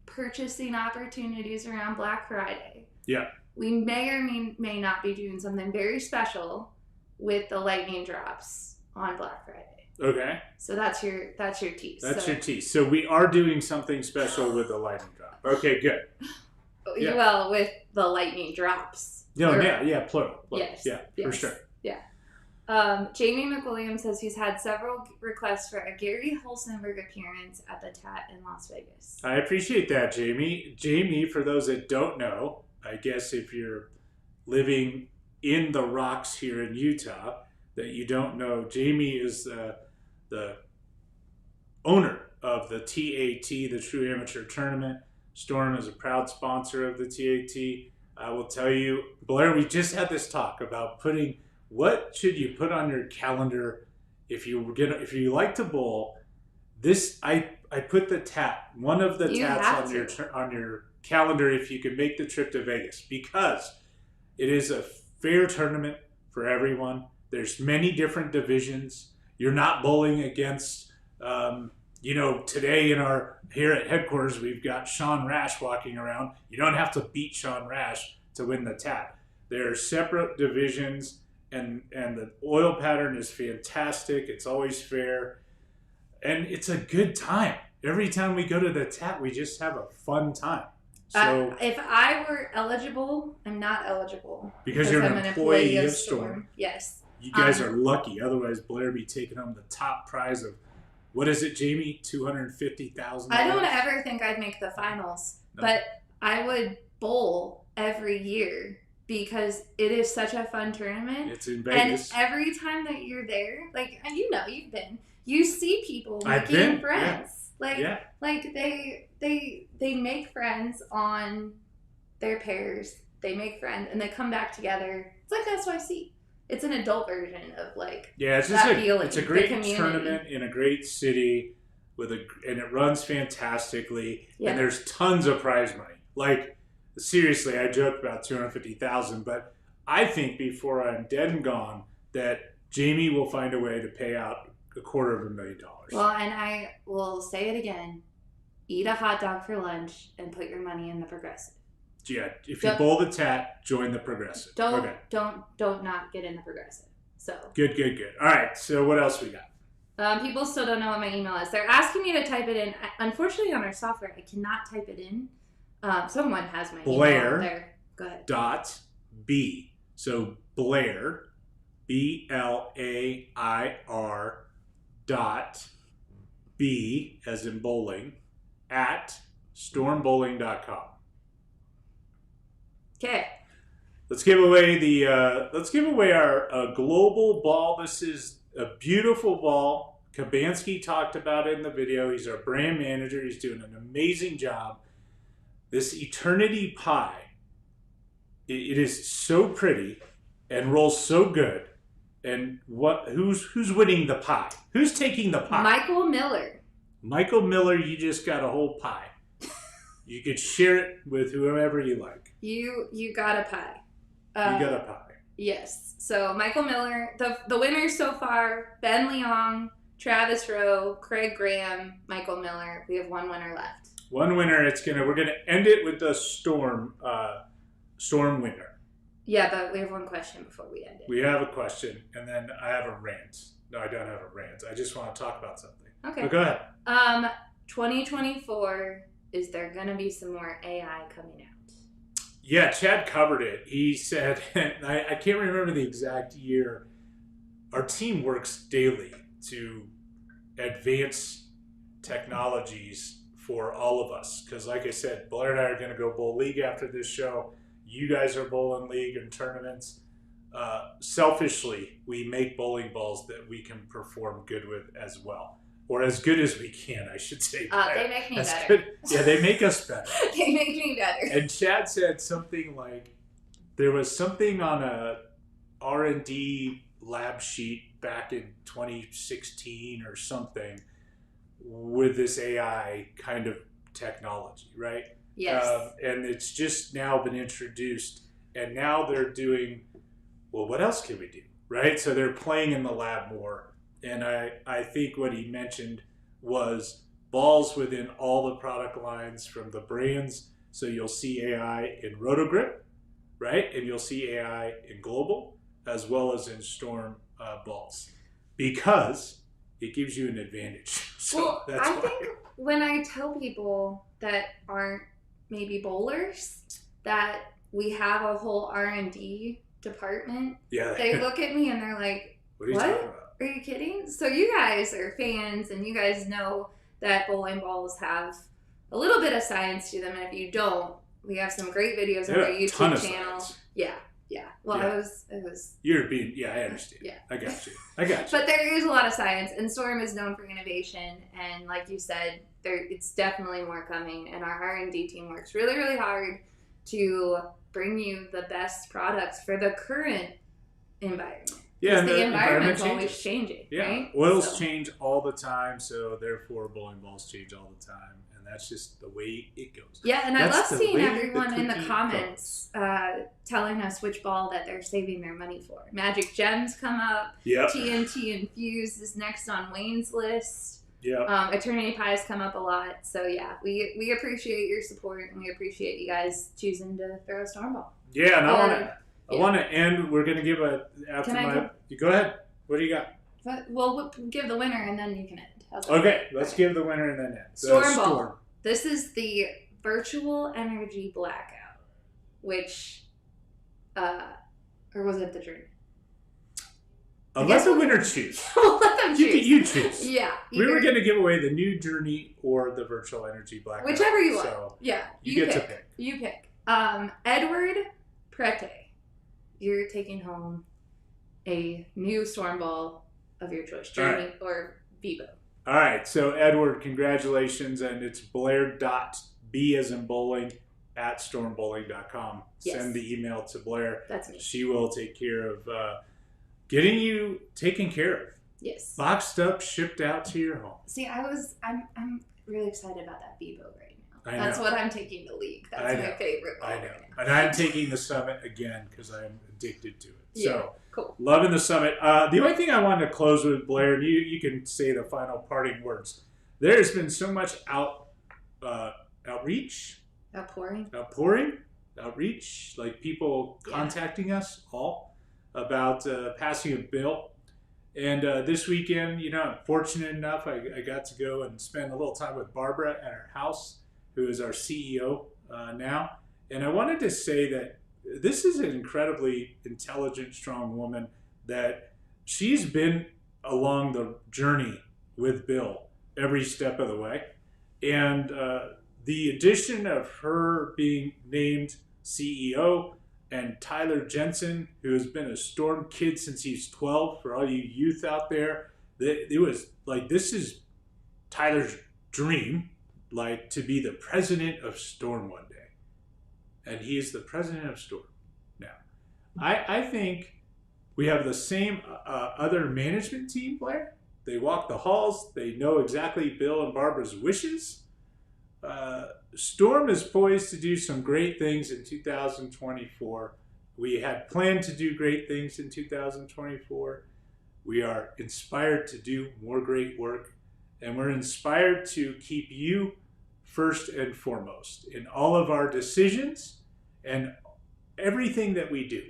Speaker 3: purchasing opportunities around Black Friday.
Speaker 2: Yeah.
Speaker 3: We may or may not be doing something very special with the lightning drops on Black Friday.
Speaker 2: Okay.
Speaker 3: So that's your tease.
Speaker 2: That's your tease. So we are doing something special with the lightning drop. Okay, good.
Speaker 3: Yeah. Well, with the lightning drops.
Speaker 2: No, plural.
Speaker 3: Yes.
Speaker 2: Yeah, for sure.
Speaker 3: Yeah. Jamie McWilliams says he's had several requests for a Gary Hulsenberg appearance at the Tat in Las Vegas.
Speaker 2: I appreciate that, Jamie. Jamie, for those that don't know, I guess if you're living in the rocks here in Utah, that you don't know, Jamie is the owner of the TAT, the True Amateur Tournament. Storm is a proud sponsor of the TAT. I will tell you, Blair, we just had this talk about what should you put on your calendar if you like to bowl. This I put the tat, one of the tats on your calendar if you can make the trip to Vegas, because it is a fair tournament for everyone. There's many different divisions. You're not bowling against today here at headquarters, we've got Sean Rash walking around. You don't have to beat Sean Rash to win the TAT. There are separate divisions, and the oil pattern is fantastic. It's always fair, and it's a good time. Every time we go to the tap, we just have a fun time. So
Speaker 3: if I were eligible, I'm not eligible
Speaker 2: because you're
Speaker 3: I'm
Speaker 2: an employee of Storm.
Speaker 3: Storm. Yes.
Speaker 2: You guys are lucky. Otherwise, Blair would be taking home the top prize of, what is it, Jamie? $250,000.
Speaker 3: I don't ever think I'd make the finals, but I would bowl every year because it is such a fun tournament.
Speaker 2: It's in Vegas.
Speaker 3: And every time that you're there, like, you know, you've been, you see people making friends.
Speaker 2: Yeah.
Speaker 3: Like they make friends on their pairs. They make friends and they come back together. It's like SYC. It's an adult version of like
Speaker 2: it's just
Speaker 3: feeling.
Speaker 2: It's a great tournament in a great city and it runs fantastically.
Speaker 3: Yeah.
Speaker 2: And there's tons of prize money. Like, seriously, I joked about $250,000, but I think before I'm dead and gone that Jamie will find a way to pay out $250,000.
Speaker 3: Well, and I will say it again: eat a hot dog for lunch and put your money in the Progressive.
Speaker 2: Yeah, if you bowl the tat, join the Progressive.
Speaker 3: Don't not get in the Progressive. So
Speaker 2: good. All right, so what else we got?
Speaker 3: People still don't know what my email is. They're asking me to type it in. Unfortunately, on our software, I cannot type it in. Someone has my email there. Go ahead.
Speaker 2: .b. So Blair, BLAIR .b as in bowling at stormbowling.com.
Speaker 3: Okay.
Speaker 2: Let's give away our global ball. This is a beautiful ball. Kabansky talked about it in the video. He's our brand manager. He's doing an amazing job. This Eternity Pie, it is so pretty and rolls so good. And who's winning the pie? Who's taking the pie?
Speaker 3: Michael Miller.
Speaker 2: Michael Miller, you just got a whole pie. You could share it with whoever you like.
Speaker 3: You got a pie.
Speaker 2: You got a pie.
Speaker 3: Yes. So Michael Miller, the winners so far: Ben Leong, Travis Rowe, Craig Graham, Michael Miller. We have one winner left.
Speaker 2: One winner. We're gonna end it with the Storm winner.
Speaker 3: Yeah, but we have one question before we end it.
Speaker 2: We have a question, and then I have a rant. No, I don't have a rant. I just want to talk about something.
Speaker 3: Okay.
Speaker 2: But go ahead.
Speaker 3: 2024, is there going to be some more AI coming out?
Speaker 2: Yeah, Chad covered it. He said, I can't remember the exact year, our team works daily to advance technologies for all of us. Because like I said, Blair and I are going to go bowl league after this show. You guys are bowling league and tournaments. Selfishly, we make bowling balls that we can perform good with as well. Or as good as we can, I should say.
Speaker 3: They make me better.
Speaker 2: Good. Yeah, they make us better.
Speaker 3: They make me better.
Speaker 2: And Chad said something like, there was something on a R&D lab sheet back in 2016 or something with this AI kind of technology, right?
Speaker 3: Yes.
Speaker 2: And it's just now been introduced, and now they're doing, well, what else can we do, right? So they're playing in the lab more, and I think what he mentioned was balls within all the product lines from the brands. So you'll see AI in Rotogrip, right? And you'll see AI in Global, as well as in Storm balls, because it gives you an advantage. So
Speaker 3: well,
Speaker 2: that's
Speaker 3: I
Speaker 2: why.
Speaker 3: think when I tell people that aren't maybe bowlers that we have a whole R&D department,
Speaker 2: Yeah.
Speaker 3: they look at me and they're like,
Speaker 2: What are you talking about?
Speaker 3: Are you kidding? So you guys are fans and you guys know that bowling balls have a little bit of science to them, and if you don't, we have some great videos on our YouTube channel. Yeah. Well,
Speaker 2: Yeah.
Speaker 3: it was.
Speaker 2: You're being, yeah, I understand.
Speaker 3: Yeah.
Speaker 2: I got you.
Speaker 3: But there is a lot of science, and Storm is known for innovation, and like you said, it's definitely more coming, and our R&D team works really, really hard to bring you the best products for the current environment.
Speaker 2: Yeah, and
Speaker 3: the environment's
Speaker 2: environment
Speaker 3: always changing,
Speaker 2: Yeah,
Speaker 3: right?
Speaker 2: oils
Speaker 3: So-
Speaker 2: change all the time, so therefore bowling balls change all the time, and that's just the way it goes.
Speaker 3: Yeah, and I
Speaker 2: That's
Speaker 3: love
Speaker 2: the
Speaker 3: seeing
Speaker 2: way
Speaker 3: everyone in the
Speaker 2: cookie
Speaker 3: comments telling us which ball that they're saving their money for. Magic Gems come up.
Speaker 2: Yep.
Speaker 3: TNT Infused is next on Wayne's list.
Speaker 2: Yeah.
Speaker 3: Eternity Pies come up a lot. So yeah, we appreciate your support, and we appreciate you guys choosing to throw a Storm ball.
Speaker 2: Yeah, and I want to end. We're going to give you go ahead. What do you got?
Speaker 3: We'll give the winner and then you can end.
Speaker 2: Okay, let's give the winner and then end.
Speaker 3: Storm Ball. This is the virtual energy blackout, which, or was it the journey?
Speaker 2: Let the winner choose.
Speaker 3: Let them choose.
Speaker 2: You choose.
Speaker 3: Yeah.
Speaker 2: We were going to give away the new journey or the virtual energy blackout.
Speaker 3: Whichever you want.
Speaker 2: So
Speaker 3: yeah.
Speaker 2: You get to pick.
Speaker 3: You pick. Edward Prete, you're taking home a new Storm Ball of your choice, Journey or Vivo.
Speaker 2: All right. So, Edward, congratulations. And it's Blair.B as in bowling at stormbowling.com.
Speaker 3: Yes.
Speaker 2: Send the email to Blair.
Speaker 3: That's me.
Speaker 2: She will take care of getting you taken care of.
Speaker 3: Yes.
Speaker 2: Boxed up, shipped out to your home.
Speaker 3: See, I'm really excited about that Vivo right now.
Speaker 2: I
Speaker 3: That's
Speaker 2: know.
Speaker 3: what I'm taking the league. That's my favorite ball.
Speaker 2: I know.
Speaker 3: Right now.
Speaker 2: And I'm taking the Summit again because I'm addicted to it.
Speaker 3: Yeah,
Speaker 2: So,
Speaker 3: cool.
Speaker 2: Loving the Summit. The only thing I wanted to close with, Blair, and you can say the final parting words. There has been so much outreach. Outreach, like people contacting us all about passing a bill. And this weekend, I'm fortunate enough, I got to go and spend a little time with Barbara at her house, who is our CEO now. And I wanted to say that this is an incredibly intelligent, strong woman, that she's been along the journey with Bill every step of the way. And the addition of her being named CEO and Tyler Jensen, who has been a Storm kid since he's 12, for all you youth out there, it was like, this is Tyler's dream, like to be the president of Storm one day. And he is the president of Storm now. I think we have the same other management team, Blair. They walk the halls. They know exactly Bill and Barbara's wishes. Storm is poised to do some great things in 2024. We had planned to do great things in 2024. We are inspired to do more great work, and we're inspired to keep you first and foremost in all of our decisions and everything that we do.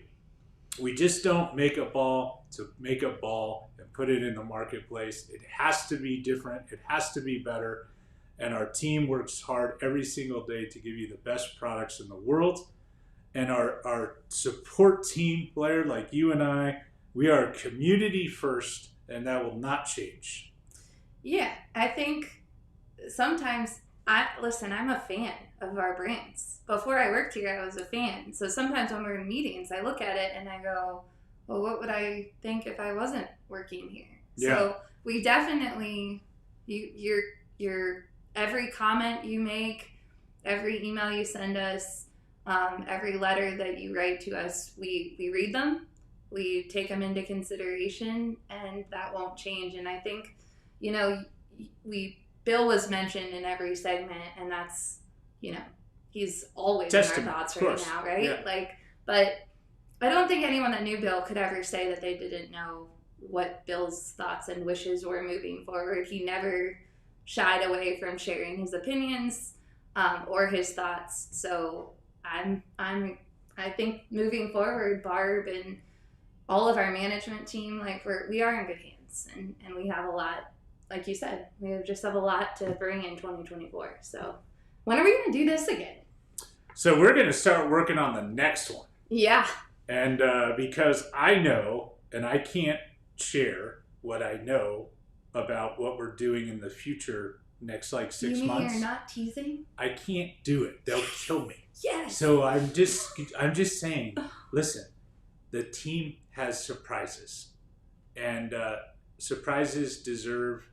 Speaker 2: We just don't make a ball to make a ball and put it in the marketplace. It has to be different. It has to be better. And our team works hard every single day to give you the best products in the world. And our support team, Blair, like you and I, we are community first, and that will not change.
Speaker 3: Yeah, I think sometimes, I'm a fan of our brands. Before I worked here, I was a fan. So sometimes when we're in meetings, I look at it and I go, well, what would I think if I wasn't working here?
Speaker 2: Yeah.
Speaker 3: So we definitely, you're every comment you make, every email you send us, every letter that you write to us, we read them, we take them into consideration, and that won't change. And I think, Bill was mentioned in every segment, and that's, he's always
Speaker 2: Testament,
Speaker 3: in our thoughts
Speaker 2: of
Speaker 3: right
Speaker 2: course.
Speaker 3: now, right?
Speaker 2: Yeah.
Speaker 3: But I don't think anyone that knew Bill could ever say that they didn't know what Bill's thoughts and wishes were moving forward. He never shied away from sharing his opinions or his thoughts. So I think moving forward, Barb and all of our management team, we are in good hands, and we have a lot. Like you said, we just have a lot to bring in 2024. So when are we going to do this again?
Speaker 2: So we're going to start working on the next one.
Speaker 3: Yeah.
Speaker 2: And because I know, and I can't share what I know about what we're doing in the future next 6
Speaker 3: You mean
Speaker 2: months.
Speaker 3: you're not teasing?
Speaker 2: I can't do it. They'll kill me.
Speaker 3: Yes.
Speaker 2: So I'm just saying, listen, the team has surprises. And surprises deserve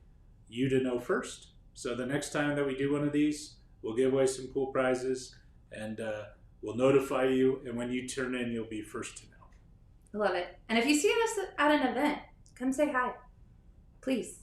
Speaker 2: you to know first. So the next time that we do one of these, we'll give away some cool prizes, and we'll notify you. And when you turn in, you'll be first to know.
Speaker 3: I love it. And if you see us at an event, come say hi. Please.